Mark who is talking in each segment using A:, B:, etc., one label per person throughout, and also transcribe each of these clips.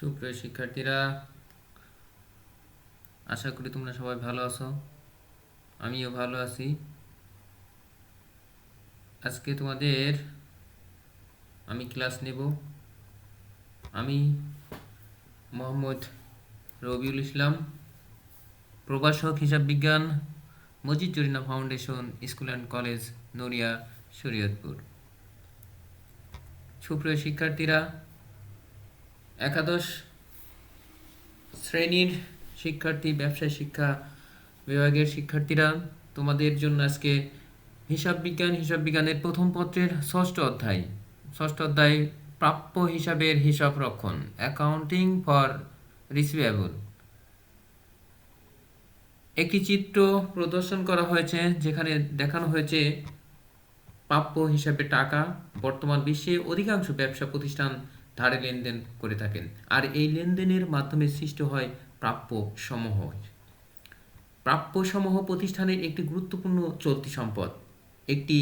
A: সুপ্রিয় শিক্ষার্থীরা, আশা করি তোমরা সবাই ভালো আছো। আমিও ভালো আছি। আজকে তোমাদের আমি ক্লাস নেব। আমি মোহাম্মদ রবিউল ইসলাম, প্রভাষক হিসাব বিজ্ঞান, Majid Zarina foundation school and college, Naria, Shariatpur. সুপ্রিয় শিক্ষার্থীরা, একাদশ শ্রেণীর শিক্ষার্থী, ব্যবসায় শিক্ষা বিভাগের শিক্ষার্থীরা, তোমাদের জন্য আজকে হিসাব বিজ্ঞানের প্রথম পত্রের ষষ্ঠ অধ্যায় প্রাপ্য হিসাবের হিসাব রক্ষণ, অ্যাকাউন্টিং ফর রিসিভেবল। একটি চিত্র প্রদর্শন করা হয়েছে যেখানে দেখানো হয়েছে প্রাপ্য হিসাবে টাকা। বর্তমান বিশ্বে অধিকাংশ ব্যবসা প্রতিষ্ঠান ধারে লেনদেন করে থাকেন, আর এই লেনদেনের মাধ্যমে সৃষ্টি হয় প্রাপ্য সমূহ। প্রাপ্যসমূহ প্রতিষ্ঠানের একটি গুরুত্বপূর্ণ চলতি সম্পদ। এটি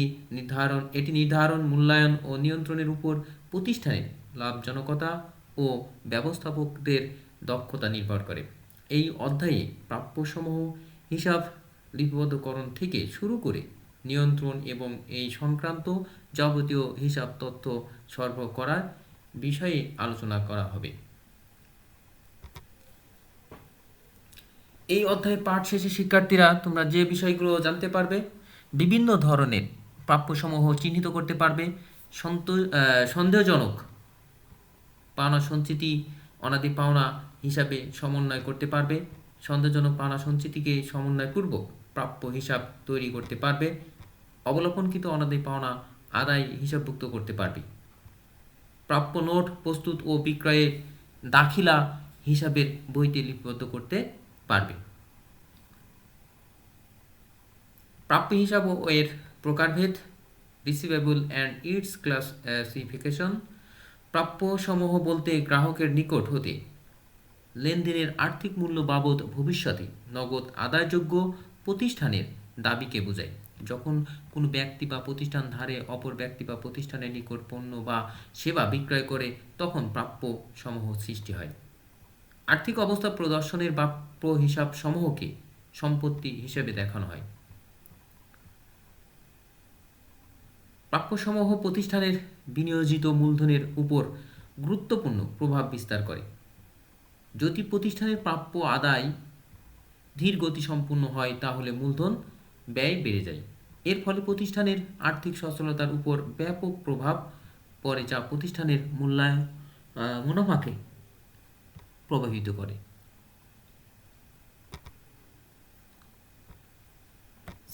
A: নির্ধারণ, মূল্যায়ন ও নিয়ন্ত্রণের উপর প্রতিষ্ঠানের লাভজনকতা ও ব্যবস্থাপকদের দক্ষতা নির্ভর করে। এই অধ্যায়ে প্রাপ্যসমূহ হিসাব লিপিবদ্ধকরণ থেকে শুরু করে নিয়ন্ত্রণ এবং এই সংক্রান্ত যাবতীয় হিসাব তথ্য সরবরাহ করার বিষয়ে আলোচনা করা হবে। এই অধ্যায়ের পাঠ শেষে শিক্ষার্থীরা তোমরা যে বিষয়গুলো জানতে পারবে: বিভিন্ন ধরনের প্রাপ্যসমূহ চিহ্নিত করতে পারবে, সন্দেহজনক পাওনা সঞ্চিতি অনাদি পাওনা হিসাবে সমন্বয় করতে পারবে, সন্দেহজনক পাওনা সঞ্চিতিকে সমন্বয়পূর্বক প্রাপ্য হিসাব তৈরি করতে পারবে, অবলোকনকৃত অনাদি পাওনা আদায় হিসাবভুক্ত করতে পারবে, প্রাপ্য নোট প্রস্তুত ও বিক্রয়ের দাখিলা হিসাবের বইতে লিপিবদ্ধ করতে পারবে। প্রাপ্য হিসাব ও এর প্রকারভেদ, রিসিভেবল অ্যান্ড ইটস ক্লাসিফিকেশন। প্রাপ্যসমূহ বলতে গ্রাহকের নিকট হতে লেনদেনের আর্থিক মূল্য বাবদ ভবিষ্যতে নগদ আদায়যোগ্য প্রতিষ্ঠানের দাবিকে বোঝায়। যখন কোনো ব্যক্তি বা প্রতিষ্ঠান ধারে অপর ব্যক্তি বা প্রতিষ্ঠানের নিকট পণ্য বা সেবা বিক্রয় করে, তখন প্রাপ্যসমূহ সৃষ্টি হয়। আর্থিক অবস্থা প্রদর্শনের প্রাপ্য হিসাব সমূহকে সম্পত্তি হিসেবে দেখানো হয়। প্রাপ্যসমূহ প্রতিষ্ঠানের বিনিয়োজিত মূলধনের উপর গুরুত্বপূর্ণ প্রভাব বিস্তার করে। যদি প্রতিষ্ঠানের প্রাপ্য আদায় ধীর গতিসম্পন্ন হয়, তাহলে মূলধন ব্যয় বেড়ে যায়। এর ফলে প্রতিষ্ঠানের আর্থিক সচ্ছলতার উপর ব্যাপক প্রভাব পড়ে, যা প্রতিষ্ঠানের মুনাফাকে প্রভাবিত করে।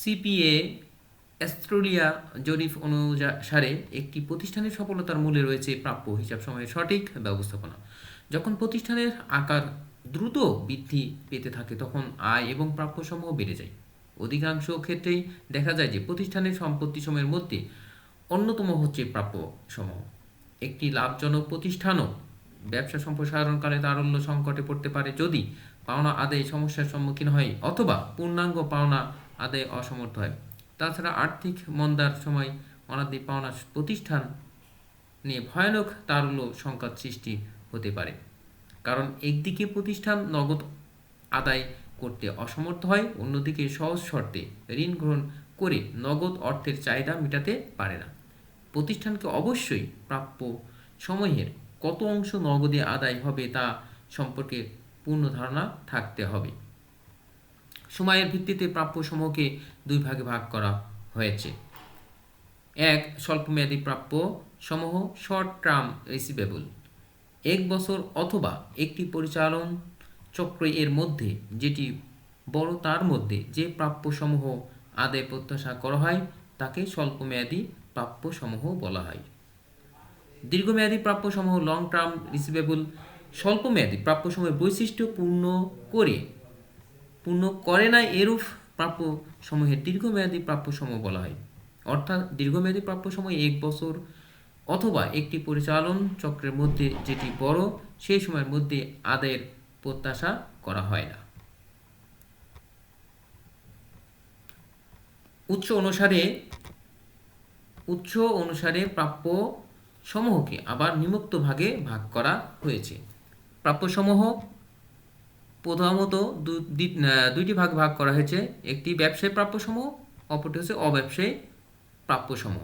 A: সিপিএ অস্ট্রেলিয়া জরিপ অনুসারে একটি প্রতিষ্ঠানের সফলতার মূলে রয়েছে প্রাপ্য হিসাব সময়ের সঠিক ব্যবস্থাপনা। যখন প্রতিষ্ঠানের আকার দ্রুত বৃদ্ধি পেতে থাকে, তখন আয় এবং প্রাপ্যসমূহ বেড়ে যায়। অধিকাংশ ক্ষেত্রেই দেখা যায় যে প্রতিষ্ঠানের সম্পত্তি সময়ের মধ্যে অন্যতম হচ্ছে প্রাপ্যসমূহ। একটি লাভজনক প্রতিষ্ঠানও ব্যবসা সম্প্রসারণকালে তারল্য সংকটে পড়তে পারে যদি পাওনা আদায়ে সমস্যার সম্মুখীন হয় অথবা পূর্ণাঙ্গ পাওনা আদায়ে অসমর্থ হয়। তাছাড়া আর্থিক মন্দার সময় অনাদি পাওনা প্রতিষ্ঠান নিয়ে ভয়ানক তারল্য সংকট সৃষ্টি হতে পারে, কারণ একদিকে প্রতিষ্ঠান নগদ আদায় করতে অসমর্থ হয়, অন্যদিকে সহজ শর্তে ঋণ গ্রহণ করে নগদ অর্থের চাহিদা মেটাতে পারে না। প্রতিষ্ঠানকে অবশ্যই প্রাপ্য সমূহের কত অংশ নগদে আদায় হবে তা সম্পর্কে পূর্ণ ধারণা থাকতে হবে। সময়ের ভিত্তিতে প্রাপ্যসমূহকে দুই ভাগে ভাগ করা হয়েছে। এক, স্বল্পমেয়াদী প্রাপ্য সমূহ, শর্ট টার্ম রিসিভেবল। 1 বছর অথবা একটি পরিচালন চক্র এর মধ্যে যেটি বড় তার মধ্যে যে প্রাপ্যসমূহ আদায় প্রত্যাশা করা হয় তাকে স্বল্পমেয়াদী প্রাপ্যসমূহ বলা হয়। দীর্ঘমেয়াদী প্রাপ্যসমূহ, লং টার্ম রিসিভেবল, স্বল্পমেয়াদী প্রাপ্যসমূহের বৈশিষ্ট্য পূর্ণ করে না এরূপ প্রাপ্যসমূহের দীর্ঘমেয়াদী প্রাপ্যসমূহ বলা হয়। অর্থাৎ দীর্ঘমেয়াদী প্রাপ্যসমূহ 1 বছর অথবা একটি পরিচালন চক্রের মধ্যে যেটি বড় সেই সময়ের মধ্যে আদায়ের প্রত্যাশা করা হয় না। উৎস অনুসারে প্রাপ্য সমূহকে আবার নিম্নোক্ত ভাগে ভাগ করা হয়েছে। প্রাপ্যসমূহ প্রথমত দুইটি ভাগ করা হয়েছে, একটি ব্যবসায়ী প্রাপ্যসমূহ, অপরটি হচ্ছে অব্যবসায়ী প্রাপ্যসমূহ।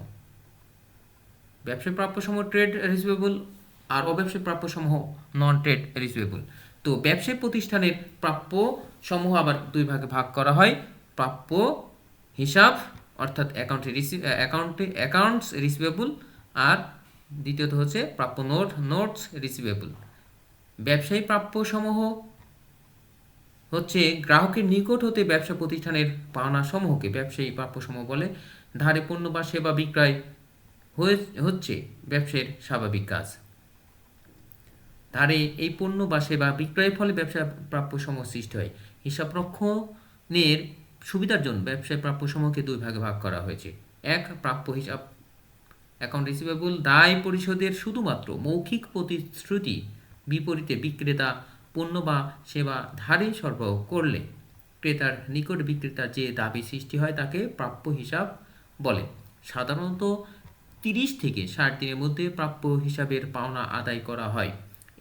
A: ব্যবসায়ী প্রাপ্যসমূহ ট্রেড রিসিভেবল আর অব্যবসায়ী প্রাপ্যসমূহ নন ট্রেড রিসিভেবল। তো ব্যবসায়ী প্রতিষ্ঠানের প্রাপ্য সমূহ আবার দুই ভাগে ভাগ করা হয়, প্রাপ্য হিসাব অর্থাৎ অ্যাকাউন্টস রিসিভেবল, আর দ্বিতীয়ত হচ্ছে প্রাপ্য নোটস রিসিভেবল। ব্যবসায়ী প্রাপ্য সমূহ হচ্ছে গ্রাহকের নিকট হতে ব্যবসা প্রতিষ্ঠানের পাওনা সমূহকে ব্যবসায়ী প্রাপ্য সমূহ বলে। ধারে পণ্য বা সেবা বিক্রয় হচ্ছে ব্যবসায়ের স্বাভাবিক কাজ। ধারে এই পণ্য বা সেবা বিক্রয়ের ফলে ব্যবসা প্রাপ্য সমূহ সৃষ্টি হয়। হিসাবরক্ষণের সুবিধার জন্য ব্যবসায় প্রাপ্য সমূহকে দুই ভাগে ভাগ করা হয়েছে। এক, প্রাপ্য হিসাব অ্যাকাউন্ট রিসিভেবল, দায় পরিশোধের শুধুমাত্র মৌখিক প্রতিশ্রুতি বিপরীতে বিক্রেতা পণ্য বা সেবা ধারে সরবরাহ করলে ক্রেতার নিকট বিক্রেতার যে দাবি সৃষ্টি হয় তাকে প্রাপ্য হিসাব বলে। সাধারণত 30 থেকে 60 দিনের মধ্যে প্রাপ্য হিসাবের পাওনা আদায় করা হয়।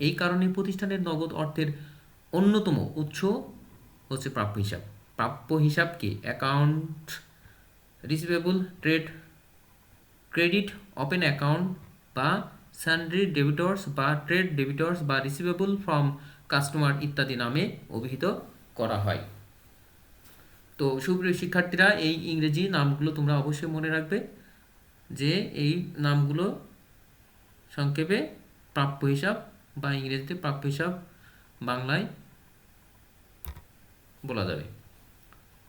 A: এই কারণে প্রতিষ্ঠানের নগদ অর্থের অন্যতম উৎস হচ্ছে প্রাপ্য হিসাব। প্রাপ্য হিসাবকে account receivable, credit, open account বা সান্ড্রি ডেবিটর্স বা ট্রেড ডেবিটর্স বা রিসিভেবল ফ্রম কাস্টমার ইত্যাদি নামে অভিহিত করা হয়। তো সুপ্রিয় শিক্ষার্থীরা, এই ইংরেজি নামগুলো তোমরা অবশ্যই মনে রাখবে যে এই নামগুলো সংক্ষেপে প্রাপ্য হিসাব বা ইংরেজিতে প্রাপ্য হিসাব বাংলায় বলা যাবে।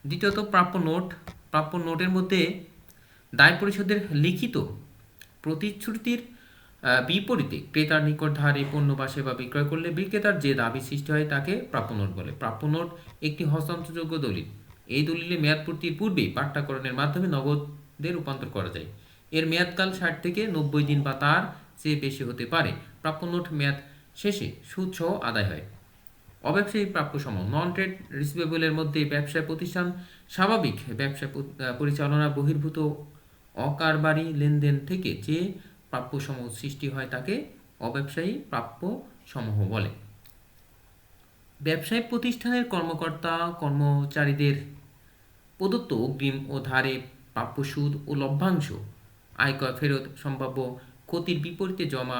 A: দ্বিতীয়ত প্রাপ্য নোটের মধ্যে দায় পরিশোধের লিখিত প্রতিশ্রুতির বিপরীতে ক্রেতার নিকট ধারে পণ্য বা সেবা বিক্রয় করলে বিক্রেতার যে দাবি সৃষ্টি হয় তাকে প্রাপ্য নোট বলে। প্রাপ্য নোট একটি হস্তান্তরযোগ্য দলিল। এই দলিলে মেয়াদ পূর্তির পূর্বেই পাট্যাকরণের মাধ্যমে নগদে রূপান্তর করা যায়। এর মেয়াদকাল 60 থেকে 90 দিন বা তার চেয়ে বেশি হতে পারে। প্রাপ্য নোট মেয়াদ শেষে সুদসহ আদায় হয়। অব্যবসায়ী প্রাপ্যসমূহ নন ট্রেড রিসিভেবলের মধ্যে ব্যবসায় প্রতিষ্ঠান স্বাভাবিক ব্যবসা পরিচালনা বহির্ভূত অকারবারি লেনদেন থেকে যে প্রাপ্যসমূহ সৃষ্টি হয় তাকে অব্যবসায়ী প্রাপ্যসমূহ বলে। ব্যবসায়িক প্রতিষ্ঠানের কর্মকর্তা কর্মচারীদের প্রদত্ত অগ্রিম ও ধারে প্রাপ্য সুদ ও লভ্যাংশ, আয়কর ফেরত, সম্ভাব্য ক্ষতির বিপরীতে জমা,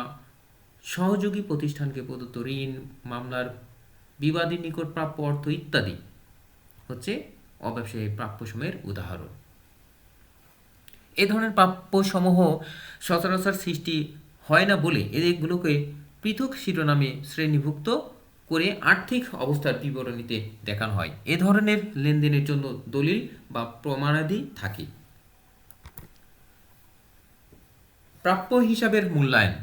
A: সহযোগী প্রতিষ্ঠানকে প্রদত্ত ঋণ, মামলার বিবাদীর নিকট প্রাপ্য অর্থ ইত্যাদি হচ্ছে অব্যবসায়ী প্রাপ্যসমূহের উদাহরণ। এ ধরনের প্রাপ্যসমূহ সচরাচর সৃষ্টি হয় না বলে এগুলোকে পৃথক শিরোনামে শ্রেণীভুক্ত করে আর্থিক অবস্থার বিবরণীতে দেখানো হয়। এ ধরনের লেনদেনের জন্য দলিল বা প্রমাণাদি থাকে। প্রাপ্য হিসাবের মূল্যায়ন,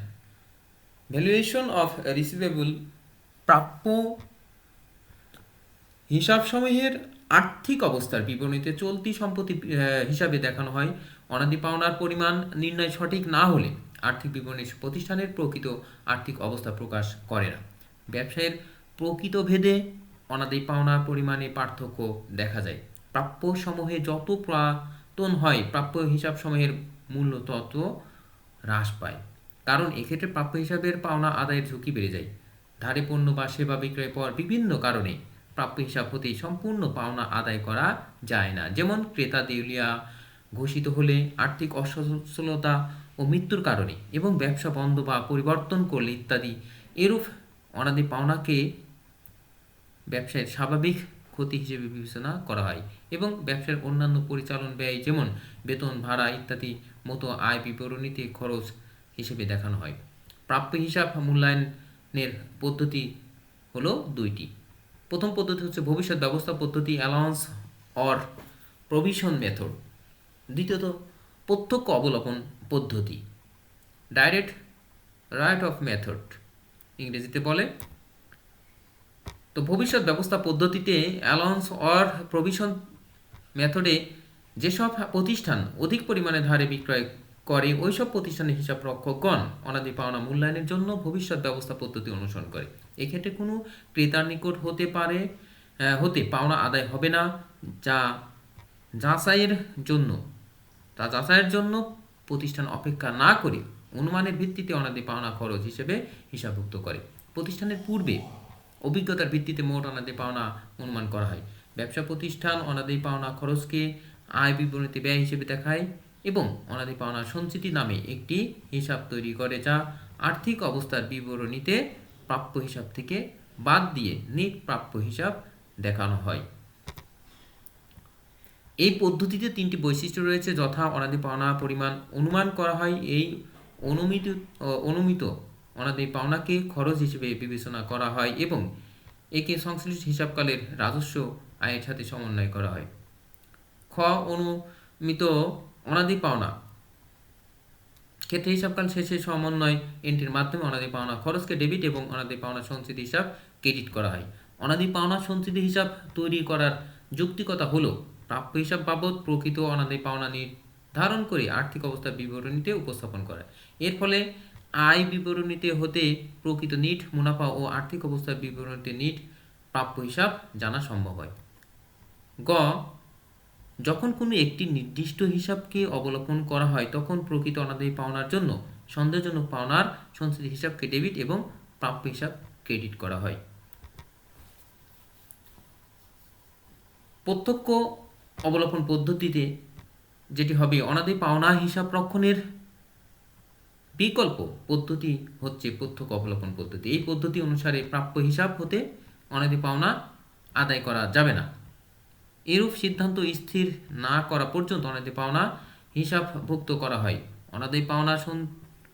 A: ভ্যালুয়েশন অফ রিসিভেবল। প্রাপ্য হিসাবসমূহের আর্থিক অবস্থার বিবরণীতে চলতি সম্পত্তি হিসাবে দেখানো হয়। অনাদি পাওনার পরিমাণ নির্ণয় সঠিক না হলে আর্থিক বিবরণী প্রতিষ্ঠানের প্রকৃত আর্থিক অবস্থা প্রকাশ করে না। ব্যবসায়ের প্রকৃত ভেদে অনাদি পাওনার পরিমাণে পার্থক্য দেখা যায়। প্রাপ্য সমূহে যত পুরাতন হয় প্রাপ্য হিসাবসমূহের মূল্য তত হ্রাস পায়, কারণ এক্ষেত্রে প্রাপ্য হিসাবের পাওনা আদায়ের ঝুঁকি বেড়ে যায়। ধারে পণ্য বা সেবা বিক্রয়ের পর বিভিন্ন কারণে প্রাপ্য হিসাব হতেই সম্পূর্ণ পাওনা আদায় করা যায় না, যেমন ক্রেতা দেউলিয়া ঘোষিত হলে, আর্থিক অসচ্ছলতা ও মৃত্যুর কারণে, এবং ব্যবসা বন্ধ বা পরিবর্তন করলে ইত্যাদি। এরূপ অনাদি পাওনাকে ব্যবসায়ের স্বাভাবিক ক্ষতি হিসেবে বিবেচনা করা হয় এবং ব্যবসার অন্যান্য পরিচালন ব্যয় যেমন বেতন, ভাড়া ইত্যাদি মতো আয় বিবরণীতে খরচ হিসেবে দেখানো হয়। প্রাপ্য হিসাব মূল্যায়নের পদ্ধতি হলো দুইটি। প্রথম পদ্ধতি হচ্ছে ভবিষ্যৎ ব্যবস্থা পদ্ধতি, অ্যালাউন্স অর প্রভিশন মেথড। দ্বিতীয়ত প্রত্যক্ষ অবলোকন পদ্ধতি, ডাইরেক্ট রাইট অফ মেথড ইংরেজিতে বলে। তো ভবিষ্যৎ ব্যবস্থা পদ্ধতিতে অ্যালাউন্স অর প্রভিশন মেথডে যেসব প্রতিষ্ঠান অধিক পরিমাণে ধারে বিক্রয় করে ওইসব প্রতিষ্ঠানের হিসাব রক্ষকগণ অনাদি পাওনা মূল্যায়নের জন্য ভবিষ্যৎ ব্যবস্থা পদ্ধতি অনুসরণ করে। এক্ষেত্রে কোনো ক্রেতার নিকট হতে পাওনা আদায় হবে না, যা যাচাইয়ের জন্য প্রতিষ্ঠান অপেক্ষা না করে অনুমানের ভিত্তিতে অনাদি পাওনা খরচ হিসেবে হিসাবভুক্ত করে। প্রতিষ্ঠানের পূর্বে অভিজ্ঞতার ভিত্তিতে মোট অনাদায়ী পাওনা অনুমান করা হয়। ব্যবসা প্রতিষ্ঠান অনাদায়ী পাওনা খরচকে আয় বিবরণীতে ব্যয় হিসেবে দেখায় এবং অনাদায়ী পাওনা সঞ্চিতি নামে একটি হিসাব তৈরি করে, যা আর্থিক অবস্থার বিবরণীতে প্রাপ্য হিসাব থেকে বাদ দিয়ে নেট প্রাপ্য হিসাব দেখানো হয়। এই পদ্ধতিতে তিনটি বৈশিষ্ট্য রয়েছে, যথা অনাদায়ী পাওনা পরিমাণ অনুমান করা হয়, এই অনুমিত অনাদায়ী পাওনাকে খরচ হিসেবে বিবেচনা করা হয় এবং একে সংশ্লিষ্ট হিসাবকালের রাজস্ব আয়ের সাথে সমন্বয় করা হয়। খ অনুমিত অনাদায়ী পাওনা ক্ষেত্রে হিসাবকাল শেষে সমন্বয় এন্ট্রির মাধ্যমে অনাদায়ী পাওনা খরচকে ডেবিট এবং অনাদায়ী পাওনা সঞ্চিতি হিসাব ক্রেডিট করা হয়। অনাদায়ী পাওনা সঞ্চিতি হিসাব তৈরি করার যৌক্তিকতা হলো প্রাপ্য হিসাব বাবদ প্রকৃত অনাদায়ী পাওনা নির্ধারণ করে আর্থিক অবস্থার বিবরণীতে উপস্থাপন করা। এর ফলে আয় বিবরণীতে হতে প্রকৃত নিট মুনাফা ও আর্থিক অবস্থার বিবরণীতে নিট প্রাপ্য হিসাব জানা সম্ভব হয়। গ যখন কোনো একটি নির্দিষ্ট হিসাবকে অবলোকন করা হয় তখন প্রকৃত অনাদায়ী পাওনার জন্য সন্দেহজনক পাওনার সঞ্চিতি হিসাবকে ডেবিট এবং প্রাপ্য হিসাব ক্রেডিট করা হয়। প্রত্যক্ষ অবলোকন পদ্ধতিতে যেটি হবে, অনাদায়ী পাওনা হিসাব রক্ষণের বিকল্প পদ্ধতি হচ্ছে প্রত্যক্ষ অবলোকন পদ্ধতি। এই পদ্ধতি অনুসারে প্রাপ্য হিসাব হতে অনাদায়ী পাওনা আদায় করা যাবে না। এরূপ সিদ্ধান্ত স্থির না করা পর্যন্ত অনাদায়ী পাওনা হিসাবভুক্ত করা হয়। অনাদায়ী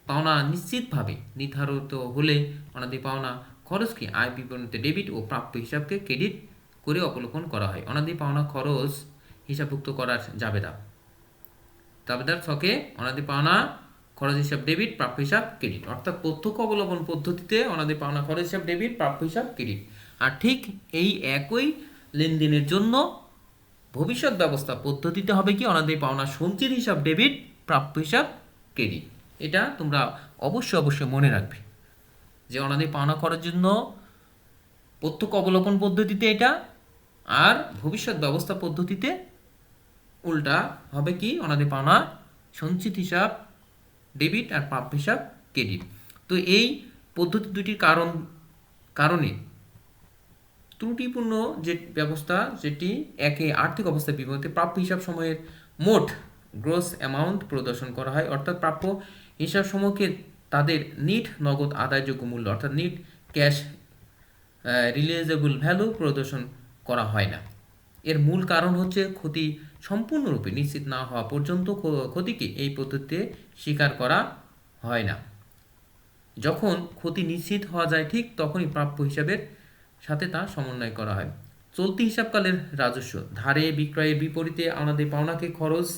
A: পাওনা নিশ্চিতভাবে নির্ধারিত হলে অনাদায়ী পাওনা খরচকে আয় বিবরণীতে ডেবিট ও প্রাপ্য হিসাবকে ক্রেডিট করে অবলোকন করা হয়। অনাদায়ী পাওনা খরচ হিসাবভুক্ত করা যাবে না। দাবিদার ছকে অনাদায়ী পাওনা খরচ হিসাব ডেবিট, প্রাপ্য হিসাব ক্রেডিট, অর্থাৎ প্রত্যক্ষ অবলোকন পদ্ধতিতে অনাদায়ী পাওনা খরচ হিসাব ডেবিট, প্রাপ্য হিসাব ক্রেডিট। আর ঠিক এই একই লেনদেনের জন্য ভবিষ্যৎ ব্যবস্থা পদ্ধতিতে হবে কি, অনাদায়ী পাওনা সঞ্চিত হিসাব ডেবিট, প্রাপ্য হিসাব ক্রেডিট। এটা তোমরা অবশ্যই মনে রাখবে যে অনাদায়ী পাওনা খরচের জন্য প্রত্যক্ষ অবলোকন পদ্ধতিতে এটা, আর ভবিষ্যৎ ব্যবস্থা পদ্ধতিতে উল্টা হবে কি, অনাদায়ী পাওনা সঞ্চিত হিসাব ডেবিট আর প্রাপ্য হিসাব ক্রেডিট। তো এই পদ্ধতি দুটির কারণে ত্রুটিপূর্ণ যে ব্যবস্থা, যেটি একে আর্থিক অবস্থা বিবরণীতে প্রাপ্য হিসাব সময়ের মোট গ্রোস অ্যামাউন্ট প্রদর্শন করা হয়, অর্থাৎ প্রাপ্য হিসাব সমূহকে তাদের নিট নগদ আদায়যোগ্য মূল্য অর্থাৎ নিট ক্যাশ রিলিজেবল ভ্যালু প্রদর্শন করা হয় না। এর মূল কারণ হচ্ছে ক্ষতি সম্পূর্ণরূপে নিশ্চিত না হওয়া পর্যন্ত ক্ষতিকে এই পদ্ধতিতে স্বীকার করা হয় না। যখন ক্ষতি নিশ্চিত হওয়া যায় ঠিক তখনই প্রাপ্য হিসাবের সাথে তা সমন্বয় করা হয়। চলতি হিসাবকালের রাজস্ব ধারে বিক্রয়ের বিপরীতে অনাদায়ী পাওনাকে খরচ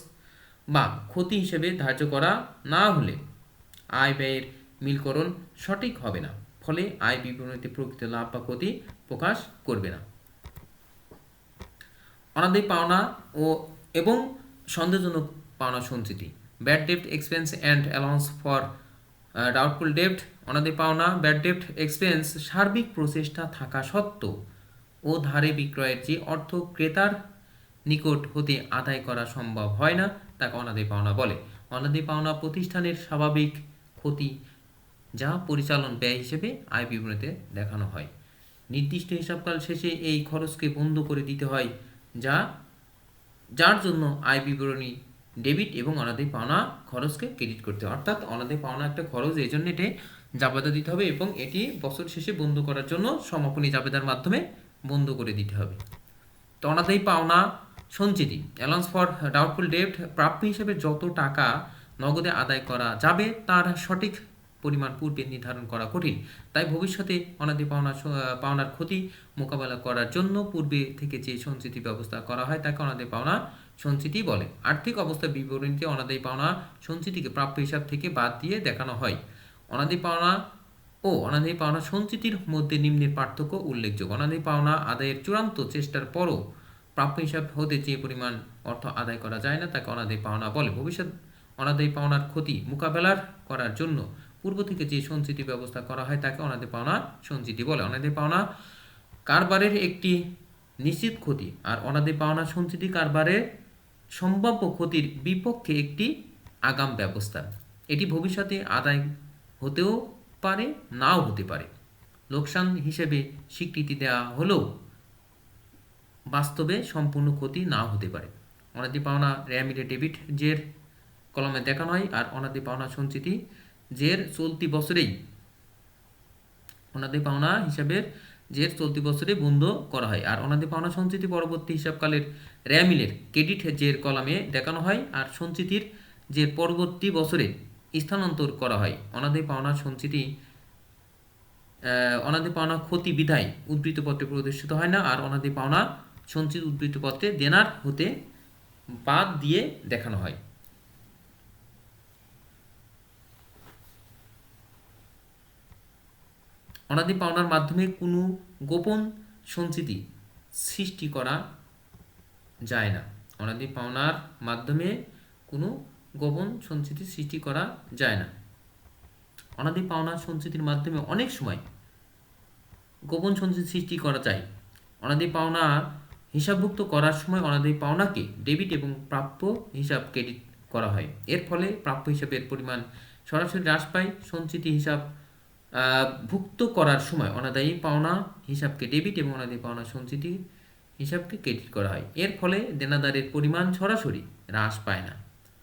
A: বা ক্ষতি হিসেবে ধার্য করা না হলে আয় ব্যয়ের মিলকরণ সঠিক হবে না, ফলে আয় বিবরণীতে প্রকৃত লাভ বা ক্ষতি প্রকাশ করবে না। অনাদায়ী পাওনা এবং সন্দেহজনক পাওনা সঞ্চিতি, bad ডেপ্ট expense and allowance for doubtful ডেপ্ট। অনাদায়ী পাওনা ব্যাড ডেপ্ট এক্সপেন্স সার্বিক প্রচেষ্টা থাকা সত্ত্বেও ও ধারে বিক্রয়ের যে অর্থ ক্রেতার নিকট হতে আদায় করা সম্ভব হয় না তাকে অনাদায়ী পাওনা বলে। অনাদায়ী পাওনা প্রতিষ্ঠানের স্বাভাবিক ক্ষতি যা পরিচালন ব্যয় হিসেবে আয় বিবরণীতে দেখানো হয়। নির্দিষ্ট হিসাবকাল শেষে এই খরচকে বন্ধ করে দিতে হয়, যার জন্য আয় বিবরণী ডেবিট এবং অনাদায়ী পাওনা খরচকে ক্রেডিট করতে হয়। অর্থাৎ অনাদায়ী পাওনা একটা খরচ, এই জন্য এটি জাবেদা দিতে হবে এবং এটি বছর শেষে বন্ধ করার জন্য সমাপনী জাবেদার মাধ্যমে বন্ধ করে দিতে হবে। তো অনাদায়ী পাওনা সঞ্চিতি, অ্যালাউন্স ফর ডাউটফুল ডেপ্ট, প্রাপ্য হিসেবে যত টাকা নগদে আদায় করা যাবে তার সঠিক পরিমাণ পূর্বে নির্ধারণ করা কঠিন। তাই ভবিষ্যতে অনাদায়ী পাওনার ক্ষতি মোকাবেলা করার জন্য পূর্বে থেকে যে সঞ্চিতি ব্যবস্থা করা হয় তাকে অনাদায়ী পাওনা সঞ্চিতি বলে। আর্থিক অবস্থা বিবরণীতে অনাদায়ী পাওনা সঞ্চিতিকে প্রাপ্য হিসাব থেকে বাদ দিয়ে দেখানো হয়। অনাদায়ী পাওনা ও অনাদায়ী পাওনা সঞ্চিতির মধ্যে নিম্নের পার্থক্য উল্লেখযোগ্য। অনাদায়ী পাওনা আদায়ের চূড়ান্ত চেষ্টার পরও প্রাপ্য হিসাব হতে যে পরিমাণ অর্থ আদায় করা যায় না তাকে অনাদায়ী পাওনা বলে। ভবিষ্যৎ অনাদায়ী পাওনার ক্ষতি মোকাবেলা করার জন্য পূর্ব থেকে যে সঞ্চিতি ব্যবস্থা করা হয় তাকে অনাদায়ী পাওনা সঞ্চিতি বলে। অনাদায়ী পাওনা কারবারের একটি নিশ্চিত ক্ষতি আর অনাদায়ী পাওনা সঞ্চিতি কারবারের সম্ভাব্য ক্ষতির বিপক্ষে একটি আগাম ব্যবস্থা। এটি ভবিষ্যতে আদায় হতেও পারে, নাও হতে পারে। লোকসান হিসেবে স্বীকৃতি দেওয়া হলেও বাস্তবে সম্পূর্ণ ক্ষতি নাও হতে পারে। অনাদি পাওনা রেয়ামিলে ডেবিট জের কলমে দেখানো হয়, আর অনাদি পাওনা সঞ্চিতি জের চলতি বছরেই অনাদি পাওনা হিসাবের জের চলতি বছরে বন্ধ করা হয়, আর অনাদি পাওনা সঞ্চিতি পরবর্তী হিসাবকালের রেয়ামিলের ক্রেডিট জের কলামে দেখানো হয়, আর সঞ্চিতির জের পরবর্তী বছরে স্থানান্তর করা হয়। অনাদি পাওনা সঞ্চিতি অনাদি পাওনা ক্ষতি বিধায় উদ্ধৃতপত্রে প্রদর্শিত হয় না, আর অনাদি পাওনা সঞ্চিত উদ্ধৃতপত্রে দেনার হতে বাদ দিয়ে দেখানো হয়। অনাদি পাওনার মাধ্যমে কোনো গোপন সঞ্চিতি সৃষ্টি করা যায় না। অনাদি পাওনার মাধ্যমে কোনো গোপন সঞ্চিতি সৃষ্টি করা যায় না। অনাদি পাওনা সঞ্চিতির মাধ্যমে অনেক সময় গোপন সঞ্চিতি সৃষ্টি করা যায়। অনাদি পাওনা হিসাবভুক্ত করার সময় অনাদি পাওনাকে ডেবিট এবং প্রাপ্য হিসাব ক্রেডিট করা হয়। এর ফলে প্রাপ্য হিসাবের পরিমাণ সরাসরি হ্রাস পায়। সঞ্চিতি হিসাব ভুক্ত করার সময় অনাদায়ী পাওনা হিসাবকে ডেবিট এবং অনাদায়ী পাওনা সঞ্চিতি হিসাবকে ক্রেডিট করা হয়। এর ফলে দেনাদারের পরিমাণ সরাসরি হ্রাস পায় না।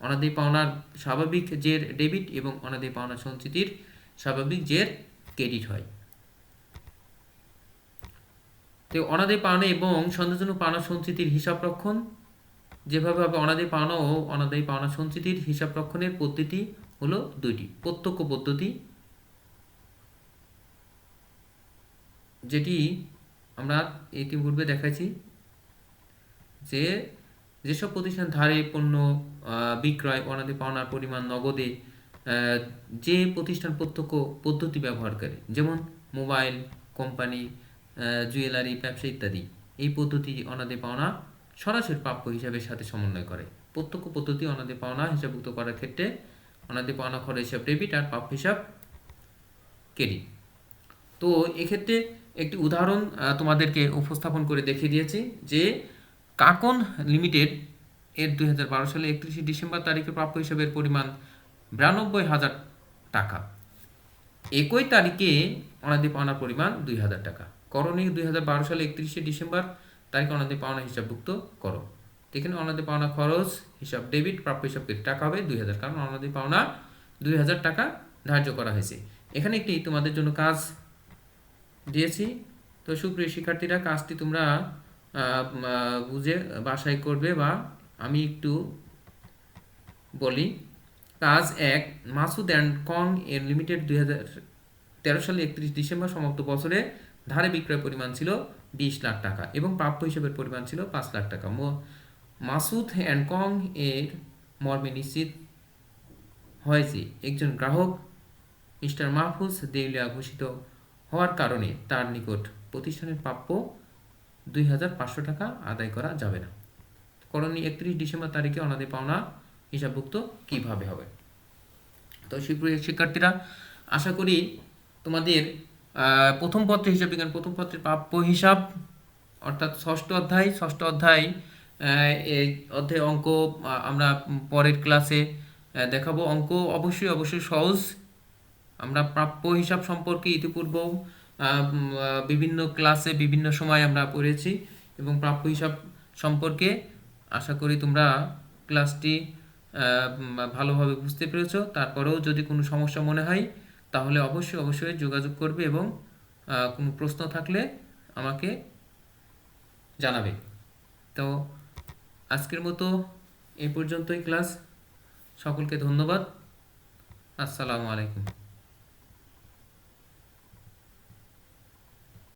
A: অনাদায়ী পাওনার স্বাভাবিক জের ডেবিট এবং অনাদায়ী পাওনা সঞ্চিতির স্বাভাবিক জের ক্রেডিট হয়। তো অনাদায়ী পাওনা এবং সন্দেহজনক পাওনা সঞ্চিতির হিসাব রক্ষণ যেভাবে হবে, অনাদায়ী পাওনা ও অনাদায়ী পাওনা সঞ্চিতির হিসাব রক্ষণের পদ্ধতি হলো দুইটি। প্রত্যক্ষ পদ্ধতি, যেটি আমরা ইতিপূর্বে দেখাইছি, যেসব প্রতিষ্ঠান ধারে পণ্য বিক্রয় অনাদায়ী পাওনার পরিমাণ নগদে যে প্রতিষ্ঠান প্রত্যক্ষ পদ্ধতি ব্যবহার করে, যেমন মোবাইল কোম্পানি, জুয়েলারি ব্যবসা ইত্যাদি, এই পদ্ধতি অনাদায়ী পাওনা সরাসরি প্রাপ্য হিসাবের সাথে সমন্বয় করে। প্রত্যক্ষ পদ্ধতি অনাদায়ী পাওনা হিসাবভুক্ত করার ক্ষেত্রে অনাদায়ী পাওনা খরচ হিসাব ডেবিট আর প্রাপ্য হিসাব ক্রেডিট। তো এক্ষেত্রে একটি উদাহরণ তোমাদেরকে উপস্থাপন করে দেখিয়ে দিয়েছি যে কাকন লিমিটেড এর 2012 সালে 31 ডিসেম্বর তারিখে প্রাপ্য হিসাবের পরিমাণ 92,000 টাকা। একই তারিখে অনাদায়ী পাওনার পরিমাণ 2,000 টাকা। করণীয় 2012 সালে 31 ডিসেম্বর তারিখে অনাদায়ী পাওনা হিসাবভুক্ত করো। এখানে অনাদায়ী পাওনা খরচ হিসাব ডেবিট, প্রাপ্য হিসাব টাকা হবে 2,000, কারণ অনাদায়ী পাওনা 2,000 টাকা ধার্য করা হয়েছে। এখানে একটি তোমাদের জন্য কাজ দিয়েছি। তো সুপ্রিয় শিক্ষার্থীরা, কাজটি তোমরা বুঝে বাসায় করবে, বা আমি একটু বলি। কাজ 1, মাসুদ অ্যান্ড কং এর লিমিটেড 2013 সালে 31 ডিসেম্বর সমাপ্ত বছরে ধারে বিক্রয় পরিমাণ ছিল 20 লাখ টাকা এবং প্রাপ্য হিসাবের পরিমাণ ছিল 5 লাখ টাকা। মাসুদ অ্যান্ড কং এর মর্মে নিশ্চিত হয়েছে একজন গ্রাহক মিস্টার মাহফুজ দেউলিয়া ঘোষিত হওয়ার কারণে তার নিকট প্রতিষ্ঠানের প্রাপ্য 2,500 টাকা আদায় করা যাবে না। করণীয় 31 ডিসেম্বর তারিখে অনাদায়ী পাওনা হিসাবভুক্ত কিভাবে হবে। তো শিক্ষার্থীরা, আশা করি তোমাদের প্রথম পত্রে হিসাব বিজ্ঞান প্রথম পত্রের প্রাপ্য হিসাব অর্থাৎ ষষ্ঠ অধ্যায় এই অধ্যায় অঙ্ক আমরা পরের ক্লাসে দেখাবো। অঙ্ক অবশ্যই সহজ। আমরা প্রাপ্য হিসাব সম্পর্কে ইতিপূর্বেও বিভিন্ন ক্লাসে বিভিন্ন সময় আমরা পড়েছি, এবং প্রাপ্য হিসাব সম্পর্কে আশা করি তোমরা ক্লাসটি ভালোভাবে বুঝতে পেরেছো। তারপরেও যদি কোনো সমস্যা মনে হয় তাহলে অবশ্যই যোগাযোগ করবে, এবং কোনো প্রশ্ন থাকলে আমাকে জানাবে। তো আজকের মতো এই পর্যন্তই ক্লাস। সকলকে ধন্যবাদ। আসসালামু আলাইকুম।